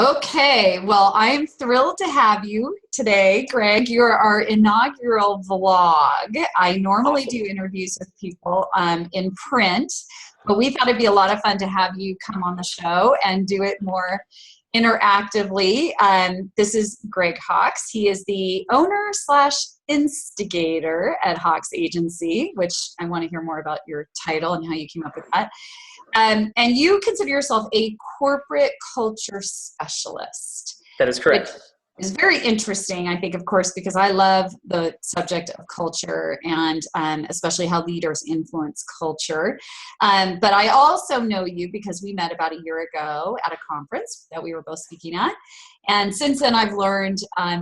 Okay, well, I'm thrilled to have you today, Greg. You're our inaugural vlog. I normally do Awesome. interviews with people in print, but we thought it'd be a lot of fun to have you come on the show and do it more interactively. This is Greg Hawks. He is the owner slash instigator at Hawks Agency, which I want to hear more about your title and how you came up with that. And you consider yourself a corporate culture specialist, That is which correct. is very interesting, I think, of course, because I love the subject of culture and especially how leaders influence culture. But I also know you because we met about a year ago at a conference that we were both speaking at. And since then, I've learned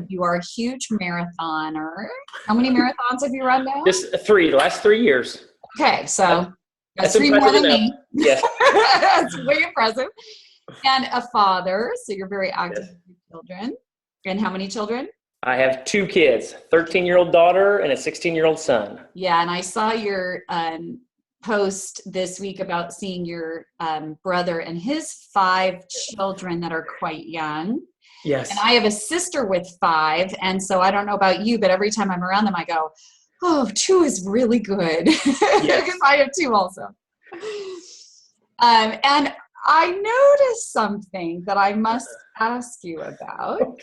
you are a huge marathoner. How many marathons have you run now? Just the last 3 years. Okay, so that's That's three more impressive than enough. me. Yes. That's way impressive. And a father, so you're very active Yes. with your children. And how many children? I have two kids, 13-year-old daughter and a 16-year-old son. Yeah, and I saw your post this week about seeing your brother and his 5 children that are quite young. Yes. And I have a sister with 5, and so I don't know about you, but every time I'm around them, I go, oh, 2 is really good. Yes. Because I have 2 also. And I noticed something that I must ask you about.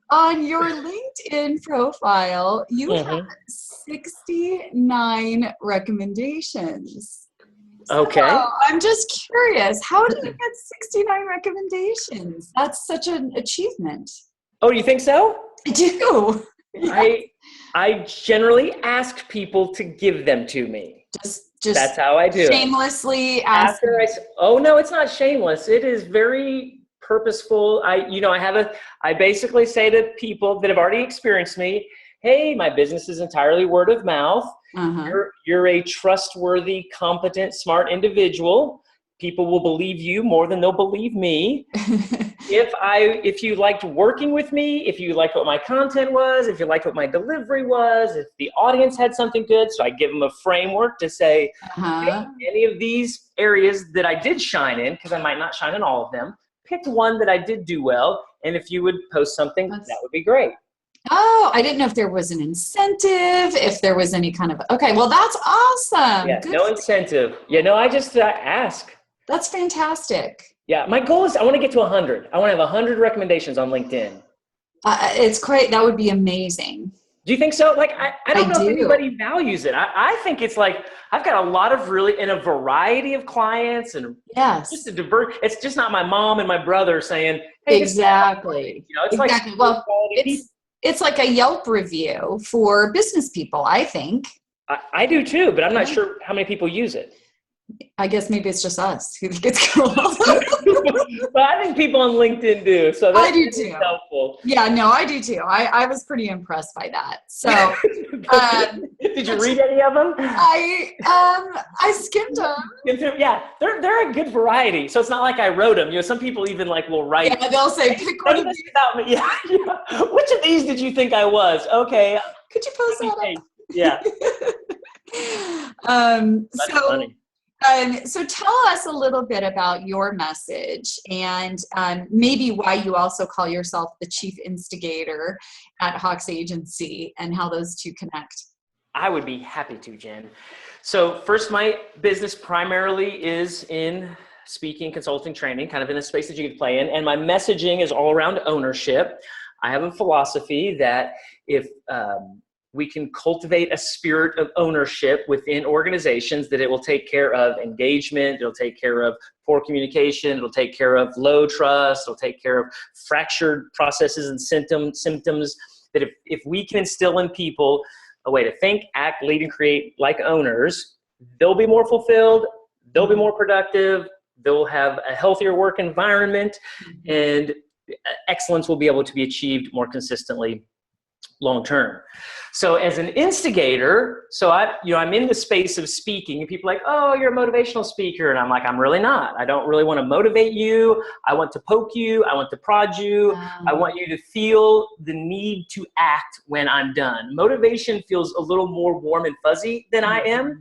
On your LinkedIn profile, you have 69 recommendations. Okay. So I'm just curious, how do you get 69 recommendations? That's such an achievement. Oh, you think so? I do. I generally ask people to give them to me. Just That's how I do it. shamelessly ask. Oh no, it's not shameless. It is very purposeful. I basically say to people that have already experienced me, hey, my business is entirely word of mouth. You're a trustworthy, competent, smart individual. People will believe you more than they'll believe me. If you liked working with me, if you liked what my content was, if you liked what my delivery was, if the audience had something good, so I give them a framework to say, hey, any of these areas that I did shine in, because I might not shine in all of them, pick one that I did do well, and if you would post something, that would be great. Oh, I didn't know if there was an incentive, if there was any kind of, okay, well, that's awesome. Yeah, Good. no incentive. Yeah, no, I just ask. That's fantastic. Yeah, my goal is I want to get to 100. I want to have 100 recommendations on LinkedIn. That would be amazing. Do you think so? Like, I don't know if do. anybody values it. I think it's like, I've got a lot of really, in a variety of clients and yes, just it's just not my mom and my brother saying, hey, exactly. It's exactly. Like, well, it's like a Yelp review for business people, I think. I do too, but I'm not sure how many people use it. I guess maybe it's just us who think it's cool. But I think people on LinkedIn do. So that's I do too. Helpful. Yeah, no, I do too. I was pretty impressed by that. So, did you read any of them? I skimmed them. Yeah, they're a good variety. So it's not like I wrote them. Some people even will write. Yeah, they'll say, pick one of these. About me. Yeah. Which of these did you think I was? Okay. Could you post that up? Yeah. That's funny. So tell us a little bit about your message and maybe why you also call yourself the chief instigator at Hawks Agency and how those two connect. I would be happy to, Jen. So first, my business primarily is in speaking, consulting, training, kind of in a space that you could play in. And my messaging is all around ownership. I have a philosophy that if we can cultivate a spirit of ownership within organizations, that it will take care of engagement, it'll take care of poor communication, it'll take care of low trust, it'll take care of fractured processes and symptoms, that if we can instill in people a way to think, act, lead, and create like owners, they'll be more fulfilled, they'll be more productive, they'll have a healthier work environment, and excellence will be able to be achieved more consistently long term. So as an instigator, I'm in the space of speaking, and people are like, oh, you're a motivational speaker. And I'm like, I'm really not. I don't really want to motivate you. I want to poke you. I want to prod you. I want you to feel the need to act when I'm done. Motivation feels a little more warm and fuzzy than I am.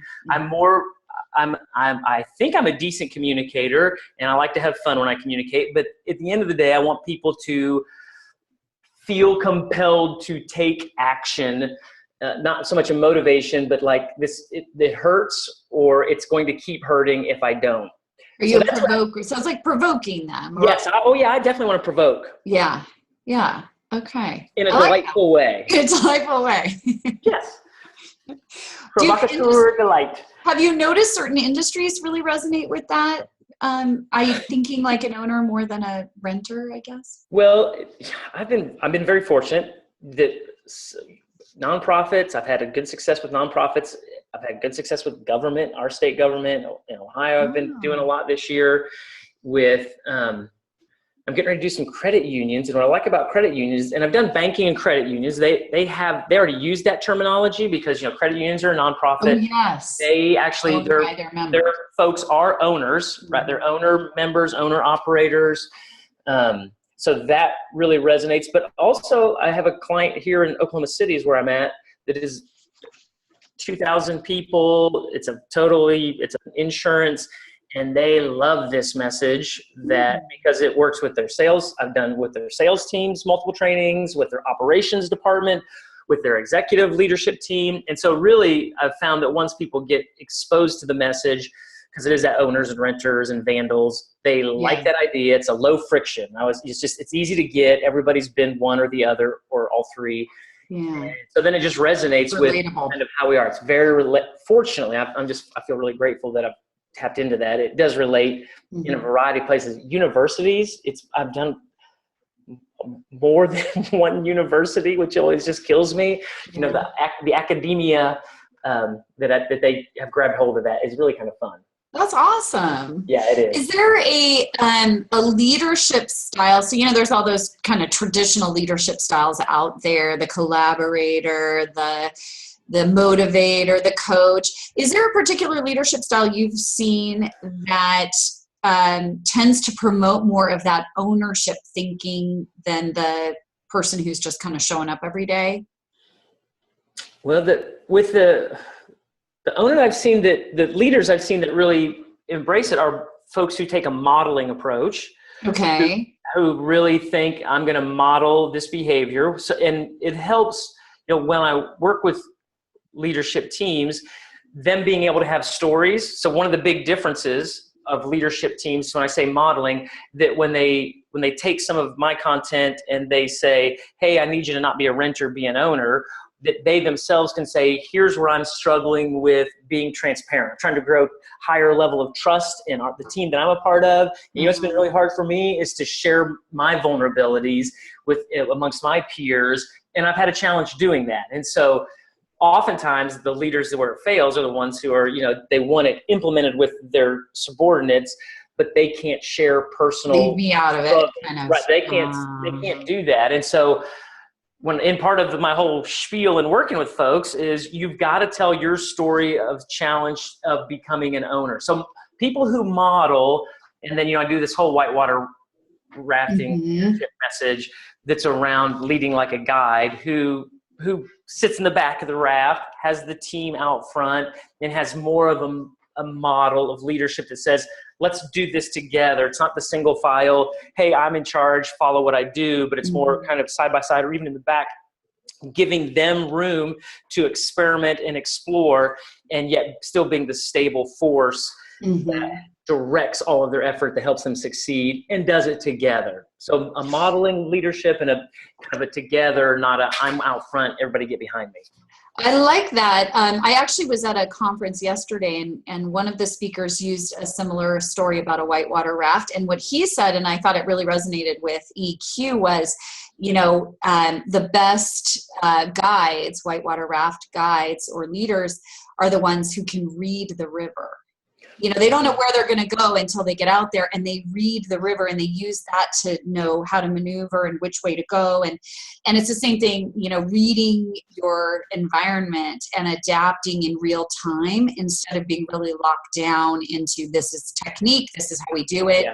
I think I'm a decent communicator, and I like to have fun when I communicate. But at the end of the day, I want people to feel compelled to take action, not so much a motivation, but like this, it hurts or it's going to keep hurting if I don't. Are you a provoker? So it's like provoking them. Yes. I definitely want to provoke. Yeah. Yeah. Okay. In a delightful way. In a delightful way. Yes. Provocateur delight. Have you noticed certain industries really resonate with that? I thinking like an owner more than a renter, I guess. Well, I've been very fortunate that nonprofits, I've had a good success with nonprofits. I've had good success with government, our state government in Ohio. I've been doing a lot this year with, I'm getting ready to do some credit unions. And what I like about credit unions, and I've done banking and credit unions, they already use that terminology because, credit unions are a nonprofit. Oh, yes. They actually, their folks are owners, right? They're owner members, owner operators. So that really resonates. But also I have a client here in Oklahoma City is where I'm at that is 2,000 people. It's an insurance. And they love this message because it works with their sales. I've done with their sales teams, multiple trainings, with their operations department, with their executive leadership team. And so really I've found that once people get exposed to the message, because it is at owners and renters and vandals, they like that idea. It's a low friction. It's easy to get. Everybody's been one or the other or all three. Yeah. So then it just resonates with kind of how we are. It's very, fortunately, I feel really grateful that I've tapped into that. It does relate in a variety of places. Universities, I've done more than one university, which always just kills me. The academia that they have grabbed hold of that is really kind of fun. That's awesome. Yeah, it is. Is there a leadership style? So, there's all those kind of traditional leadership styles out there, the collaborator, the motivator, the coach. Is there a particular leadership style you've seen that tends to promote more of that ownership thinking than the person who's just kind of showing up every day? Well, with the owner I've seen the leaders I've seen that really embrace it are folks who take a modeling approach. Okay. Who really think I'm going to model this behavior. So, and it helps, when I work with leadership teams, them being able to have stories. So one of the big differences of leadership teams, when I say modeling, that when they take some of my content and they say, hey, I need you to not be a renter, be an owner, that they themselves can say, here's where I'm struggling with being transparent. I'm trying to grow higher level of trust in the team that I'm a part of. And what's been really hard for me is to share my vulnerabilities amongst my peers. And I've had a challenge doing that. And so oftentimes the leaders where it fails are the ones who are, they want it implemented with their subordinates, but they can't share personal. Leave me out of it. Kind of. Right. They can't do that. And so in part of my whole spiel in working with folks is you've got to tell your story of challenge of becoming an owner. So people who model, and then, I do this whole whitewater rafting message that's around leading like a guide who sits in the back of the raft, has the team out front, and has more of a model of leadership that says, let's do this together. It's not the single file, hey, I'm in charge, follow what I do, but it's more kind of side by side or even in the back, giving them room to experiment and explore, and yet still being the stable force that directs all of their effort that helps them succeed and does it together. So a modeling leadership and a kind of a together, not a I'm out front, everybody get behind me. I like that. I actually was at a conference yesterday and one of the speakers used a similar story about a whitewater raft. And what he said, and I thought it really resonated with EQ, was, the best guides, whitewater raft guides or leaders are the ones who can read the river. They don't know where they're going to go until they get out there and they read the river and they use that to know how to maneuver and which way to go. And it's the same thing, reading your environment and adapting in real time instead of being really locked down into this is technique, this is how we do it,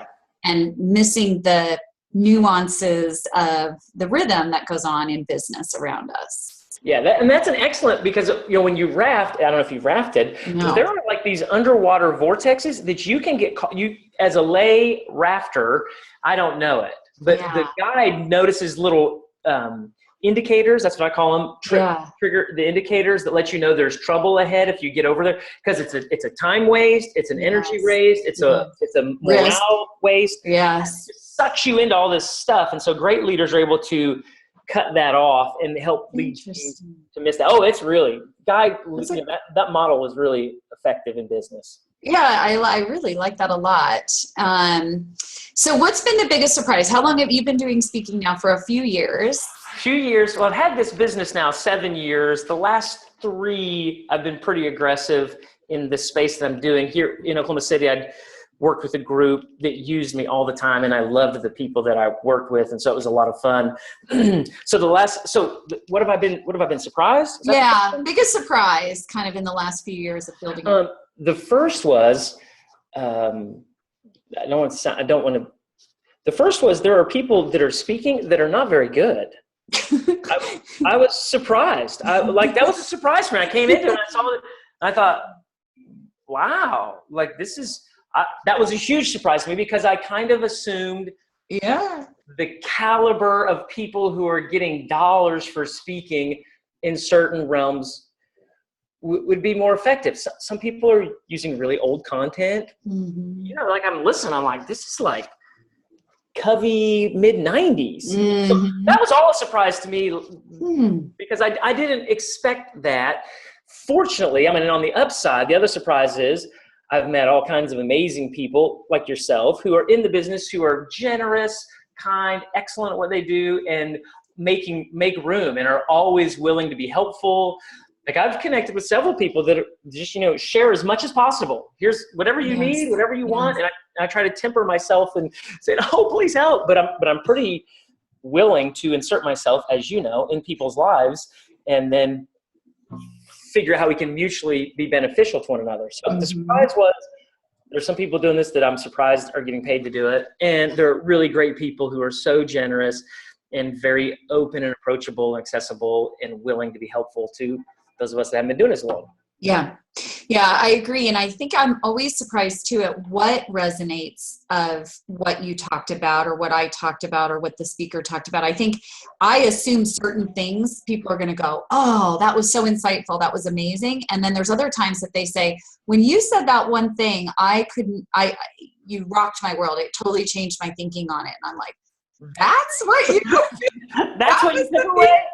and missing the nuances of the rhythm that goes on in business around us. Yeah, and that's an excellent, because when you raft, I don't know if you've rafted, but there No. are like these underwater vortexes that you can get caught. You, as a lay rafter, I don't know it, but the Yeah. guide notices little indicators. That's what I call them. Yeah. Trigger the indicators that let you know there's trouble ahead if you get over there, because it's a time waste, it's an energy Yes. waste, it's Yes. a Risk. morale waste. Yes. It sucks you into all this stuff, and so great leaders are able to cut that off and help lead teams Interesting. to miss that. Oh, it's really That's like, that model is really effective in business. yeah, I really like that a lot. So what's been the biggest surprise? How long have you been doing speaking now? For a few years. Few years. Well, I've had this business now 7 years. The last 3, I've been pretty aggressive in the space that I'm doing. Here in Oklahoma City, I'd worked with a group that used me all the time, and I loved the people that I worked with, and so it was a lot of fun. What have I been surprised? Yeah, biggest surprise kind of in the last few years of building it. The first was, I don't want to. The first was, there are people that are speaking that are not very good. I was surprised. That was a surprise for me. I came into it and I saw it, and I thought, wow, like this is. That was a huge surprise to me, because I kind of assumed the caliber of people who are getting dollars for speaking in certain realms would be more effective. Some people are using really old content. Mm-hmm. Like I'm like, this is like Covey mid-90s. Mm-hmm. So that was all a surprise to me, because I didn't expect that. Fortunately, I mean, on the upside, the other surprise is I've met all kinds of amazing people like yourself who are in the business, who are generous, kind, excellent at what they do, and make room, and are always willing to be helpful. Like I've connected with several people that are just, share as much as possible. Here's whatever you need, whatever you want. And I try to temper myself and say, oh, please help. But I'm pretty willing to insert myself, as you know, in people's lives, and then figure out how we can mutually be beneficial to one another. So the surprise was, there's some people doing this that I'm surprised are getting paid to do it. And they're really great people who are so generous and very open and approachable and accessible and willing to be helpful to those of us that haven't been doing this long. Yeah. Yeah, I agree. And I think I'm always surprised too at what resonates of what you talked about, or what I talked about, or what the speaker talked about. I think I assume certain things people are going to go, oh, that was so insightful. That was amazing. And then there's other times that they say, when you said that one thing, you rocked my world. It totally changed my thinking on it. And I'm like, that's what you took away.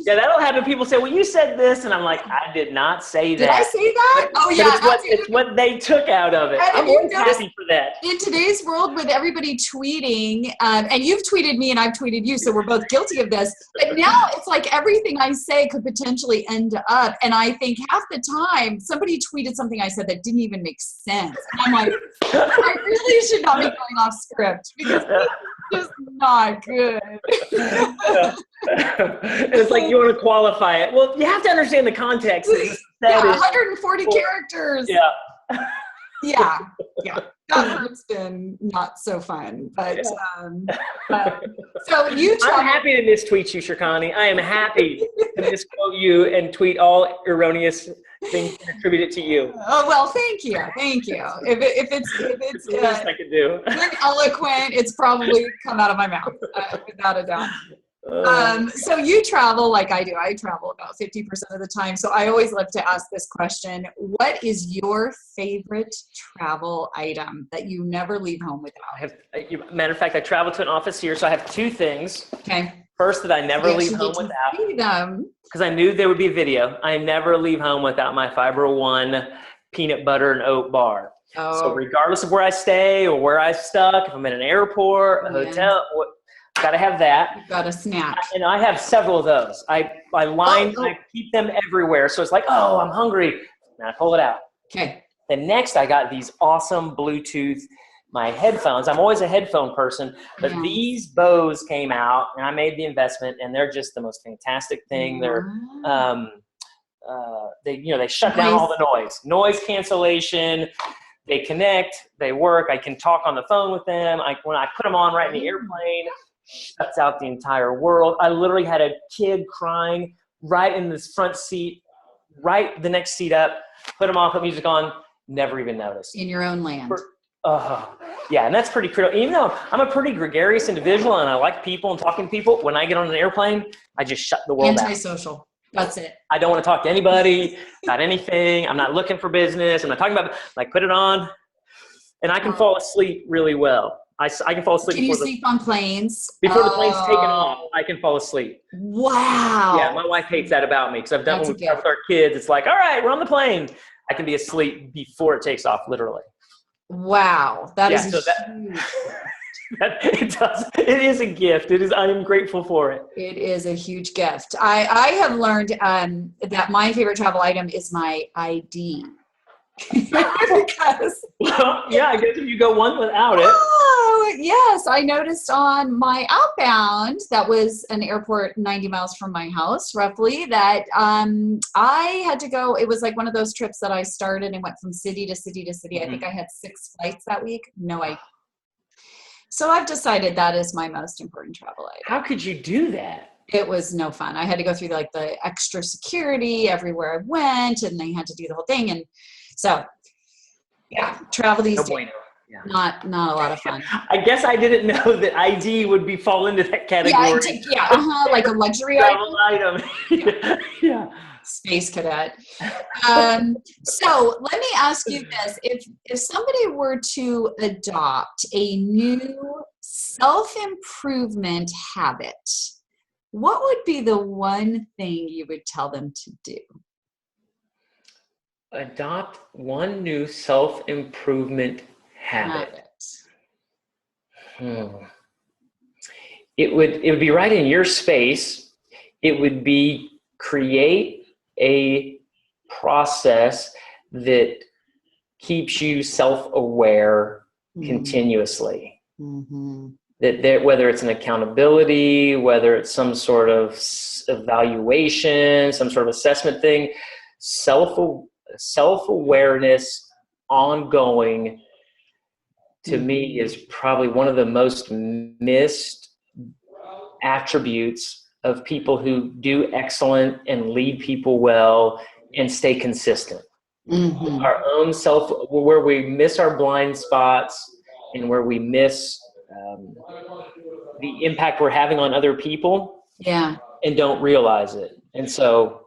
Yeah, that'll happen. People say, well, you said this, and I'm like, I did not say that. Did I say that? But it's what they took out of it. I'm always happy for that. In today's world, with everybody tweeting, and you've tweeted me and I've tweeted you, so we're both guilty of this, but now it's like everything I say could potentially end up, and I think half the time somebody tweeted something I said that didn't even make sense, and I'm like, I really should not be going off script, because just not good. It's like, you want to qualify it. Well, you have to understand the context. That 140 characters. Yeah. Yeah. That part's been not so fun, but so I'm happy to mistweet you, Shirkani. I am happy to misquote you and tweet all erroneous things and attribute it to you. Oh, well, thank you. If it's the least I could do. eloquent, it's probably come out of my mouth, without a doubt. So you travel like I do. I travel about 50% of the time. So I always love to ask this question. What is your favorite travel item that you never leave home without? Matter of fact, I travel to an office here, so I have 2 things. Okay. First, that I never leave home without, because I knew there would be a video. I never leave home without my Fiber One peanut butter and oat bar. Oh. So regardless of where I stay or where I'm stuck, if I'm in an airport, a hotel, got to have that. You've got a snack. And I have several of those. I keep them everywhere. So it's like, oh, I'm hungry. And I pull it out. Okay. Then next, I got these awesome Bluetooth, my headphones. I'm always a headphone person, but these Bose came out, and I made the investment, and they're just the most fantastic thing. They're they shut down all the noise cancellation. They connect, they work. I can talk on the phone with them. When I put them on right in the airplane, shuts out the entire world. I literally had a kid crying right in this front seat, right the next seat up, put them on, put music on, never even noticed. In your own land. Yeah, and that's pretty critical. Even though I'm a pretty gregarious individual and I like people and talking to people, when I get on an airplane, I just shut the world out. Antisocial. That's it. I don't want to talk to anybody about anything. I'm not looking for business. I'm not talking about, like, put it on, and I can fall asleep really well. I can fall asleep. Can you sleep on planes? Before the plane's taken off, I can fall asleep. Wow. Yeah, my wife hates that about me because I've done it with our kids. It's like, all right, we're on the plane. I can be asleep before it takes off, literally. Wow, that is huge. It is a gift. I am grateful for it. It is a huge gift. I have learned that my favorite travel item is my ID. Because, yeah, I guess if you go one without it. Oh, yes. I noticed on my outbound, that was an airport 90 miles from my house, roughly, that I had to go. It was like one of those trips that I started and went from city to city to city. I think I had 6 flights that week. So I've decided that is my most important travel item. How could you do that? It was no fun. I had to go through like the extra security everywhere I went, and they had to do the whole thing. And so, yeah, travel these days, yeah. Not a lot of fun. I guess I didn't know that ID would fall into that category. Like a luxury item. Yeah. Space cadet. So let me ask you this: if somebody were to adopt a new self-improvement habit, what would be the one thing you would tell them to do? Adopt one new self-improvement habit. It would be right in your space. It would be create a process that keeps you self-aware continuously. That whether it's an accountability, whether it's some sort of evaluation, some sort of assessment thing, self-awareness ongoing, to me, is probably one of the most missed attributes of people who do excellent and lead people well and stay consistent. Our own where we miss our blind spots and where we miss the impact we're having on other people, and don't realize it. And so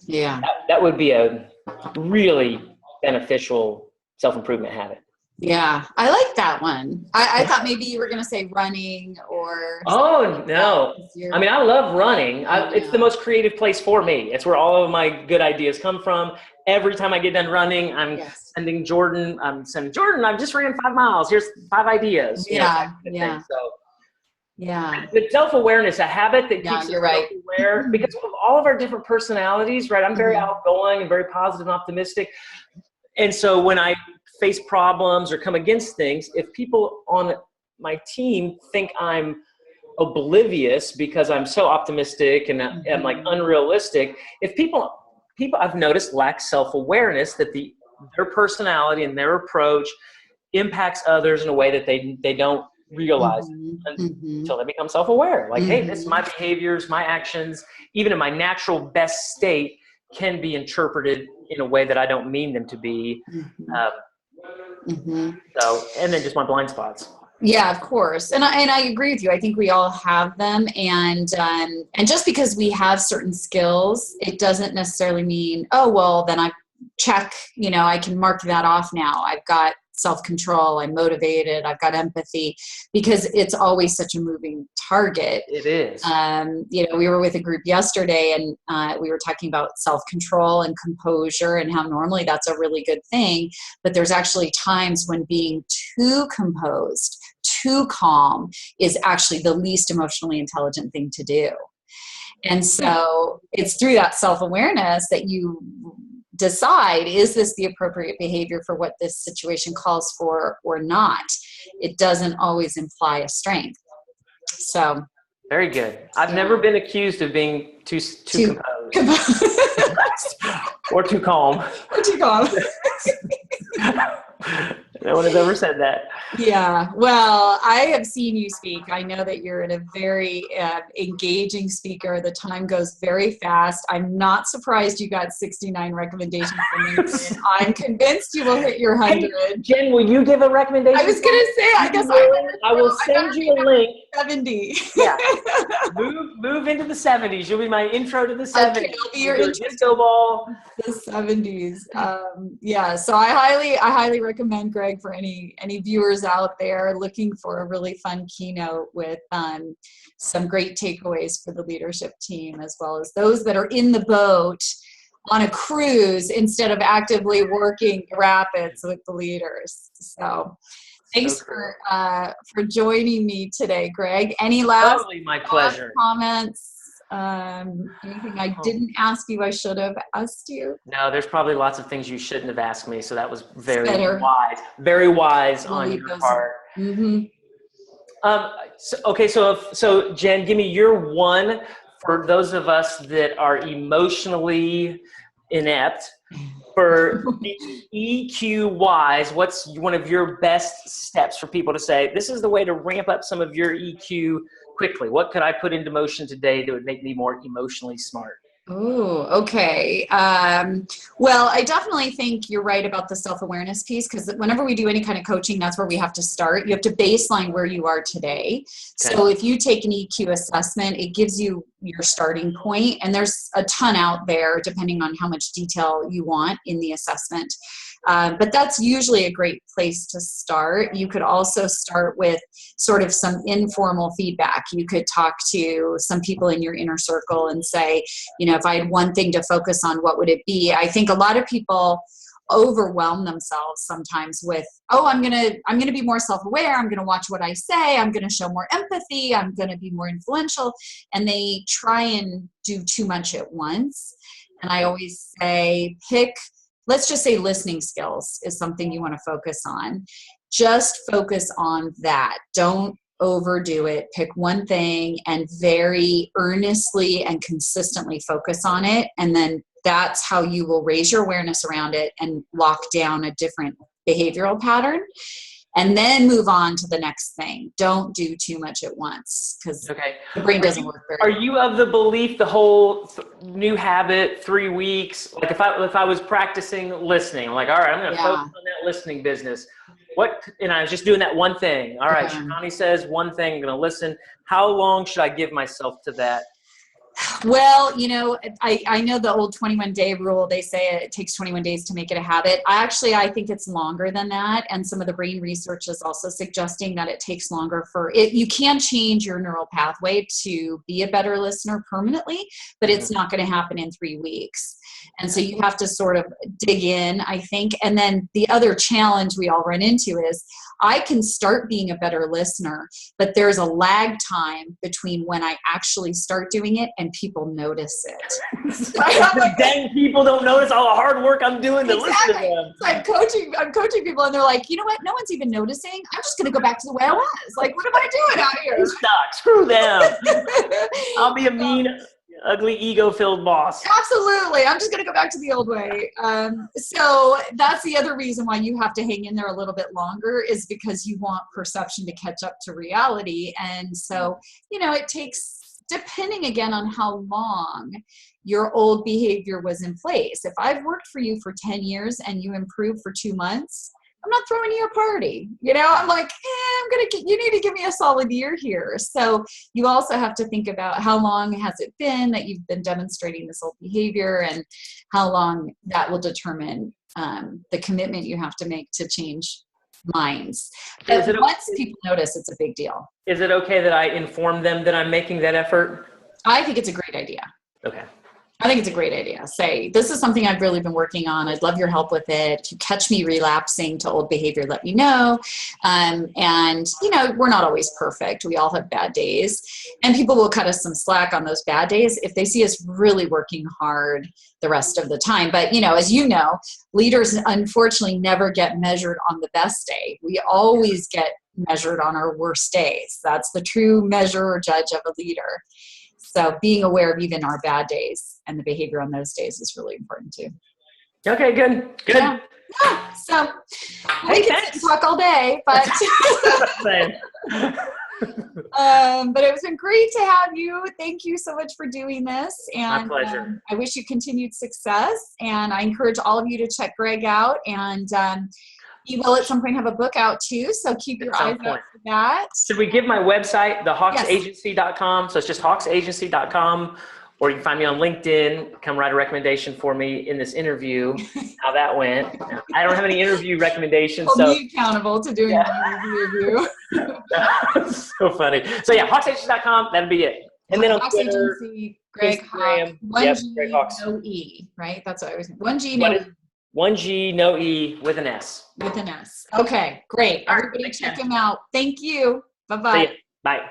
that would be a really beneficial self-improvement habit. Yeah, I like that one. I thought maybe you were going to say running or... Oh, no. I mean, I love running. It's the most creative place for me. It's where all of my good ideas come from. Every time I get done running, I'm sending Jordan, I've just ran 5 miles. Here's 5 ideas. Yeah. The self-awareness, a habit that keeps us self-aware, because of all of our different personalities, right? I'm very outgoing and very positive and optimistic. And so when I face problems or come against things, if people on my team think I'm oblivious because I'm so optimistic and I'm like unrealistic, if people I've noticed lack self-awareness, that their personality and their approach impacts others in a way that they don't realize until they become self-aware. Like, hey, this is my behaviors, my actions, even in my natural best state, can be interpreted in a way that I don't mean them to be. So, and then just my blind spots. Yeah, of course. And I agree with you. I think we all have them. And just because we have certain skills, it doesn't necessarily mean, oh, well, then I check, I can mark that off now. I've got self-control, I'm motivated, I've got empathy, because it's always such a moving target. It is. We were with a group yesterday, and we were talking about self-control and composure and how normally that's a really good thing, but there's actually times when being too composed, too calm is actually the least emotionally intelligent thing to do. And so it's through that self-awareness that you decide, is this the appropriate behavior for what this situation calls for or not? It doesn't always imply a strength. So very good. I've never been accused of being too composed. Or too calm. No one has ever said that. Yeah, well, I have seen you speak. I know that you're a very engaging speaker. The time goes very fast. I'm not surprised you got 69 recommendations from LinkedIn. I'm convinced you will hit your 100. Hey, Jen, will you give a recommendation? I was going to say, I guess I will send you a link. 70. Yeah. Move into the 70s. You'll be my intro to the 70s. Okay, I'll be your We'll do a intro disco ball. The 70s. Yeah, so I highly recommend Greg for any viewers out there looking for a really fun keynote with some great takeaways for the leadership team, as well as those that are in the boat on a cruise instead of actively working rapids with the leaders. So thanks for joining me today, Greg. Any last Totally my pleasure. comments? Anything I didn't ask you I should have asked you? No, there's probably lots of things you shouldn't have asked me, so that was very wise on your part. Mm-hmm. So Jen, give me your one for those of us that are emotionally inept. For EQ wise, what's one of your best steps for people to say, this is the way to ramp up some of your EQ quickly? What could I put into motion today that would make me more emotionally smart? Oh, okay. Well, I definitely think you're right about the self-awareness piece, because whenever we do any kind of coaching, that's where we have to start. You have to baseline where you are today. Okay. So if you take an EQ assessment, it gives you your starting point, and there's a ton out there depending on how much detail you want in the assessment. But that's usually a great place to start. You could also start with sort of some informal feedback. You could talk to some people in your inner circle and say, if I had one thing to focus on, what would it be? I think a lot of people overwhelm themselves sometimes with, I'm gonna be more self-aware, I'm gonna watch what I say, I'm gonna show more empathy, I'm gonna be more influential, and they try and do too much at once. And I always say, let's just say listening skills is something you want to focus on. Just focus on that. Don't overdo it. Pick one thing and very earnestly and consistently focus on it. And then that's how you will raise your awareness around it and lock down a different behavioral pattern. And then move on to the next thing. Don't do too much at once, because the brain doesn't work very well. Are you of the belief the whole new habit, 3 weeks, like if I was practicing listening, I'm like, all right, I'm going to focus on that listening business. And I was just doing that one thing. All right, Shivani says one thing, I'm going to listen. How long should I give myself to that? Well, I know the old 21-day rule. They say it takes 21 days to make it a habit. I think it's longer than that. And some of the brain research is also suggesting that it takes longer for it. You can change your neural pathway to be a better listener permanently, but it's not going to happen in 3 weeks. And so you have to sort of dig in, I think. And then the other challenge we all run into is I can start being a better listener, but there's a lag time between when I actually start doing it and people notice it. Dang, people don't notice all the hard work I'm doing to listen to them. So I'm coaching people, and they're like, you know what? No one's even noticing. I'm just going to go back to the way I was. Like, what am I doing out here? Screw them. I'll be a mean, ugly, ego-filled boss. Absolutely. I'm just going to go back to the old way. So that's the other reason why you have to hang in there a little bit longer, is because you want perception to catch up to reality. And so, it takes, depending again on how long your old behavior was in place. If I've worked for you for 10 years and you improved for 2 months, I'm not throwing you a party. I'm like, you need to give me a solid year here. So you also have to think about how long has it been that you've been demonstrating this old behavior, and how long that will determine the commitment you have to make to change minds. But once people notice, it's a big deal. Is it okay that I inform them that I'm making that effort? I think it's a great idea. Okay. I think it's a great idea. Say, this is something I've really been working on. I'd love your help with it. If you catch me relapsing to old behavior, let me know. And, we're not always perfect. We all have bad days. And people will cut us some slack on those bad days if they see us really working hard the rest of the time. But, as you know, leaders unfortunately never get measured on the best day. We always get measured on our worst days. That's the true measure or judge of a leader. So being aware of even our bad days and the behavior on those days is really important too. Okay, good. Yeah. So we can sit and talk all day, but but it's been great to have you. Thank you so much for doing this, and My pleasure. I wish you continued success. And I encourage all of you to check Greg out, and he will at some point have a book out too. So keep your eyes out for that. Should we give my website, Yes. thehawksagency.com? So it's just hawksagency.com. Or you can find me on LinkedIn, come write a recommendation for me in this interview, how that went. I don't have any interview recommendations. Hold me accountable to doing an interview of you. That's so funny. So yeah, hawksagency.com, that'd be it. And then on Hawks Twitter, Agency, Greg Instagram, Hawk, 1G, Greg Hawks. no E, right? That's what I was saying. 1G, no E. 1G, no E, with an S. With an S. Okay, great. Everybody check him out. Thank you. Bye-bye. See ya. Bye.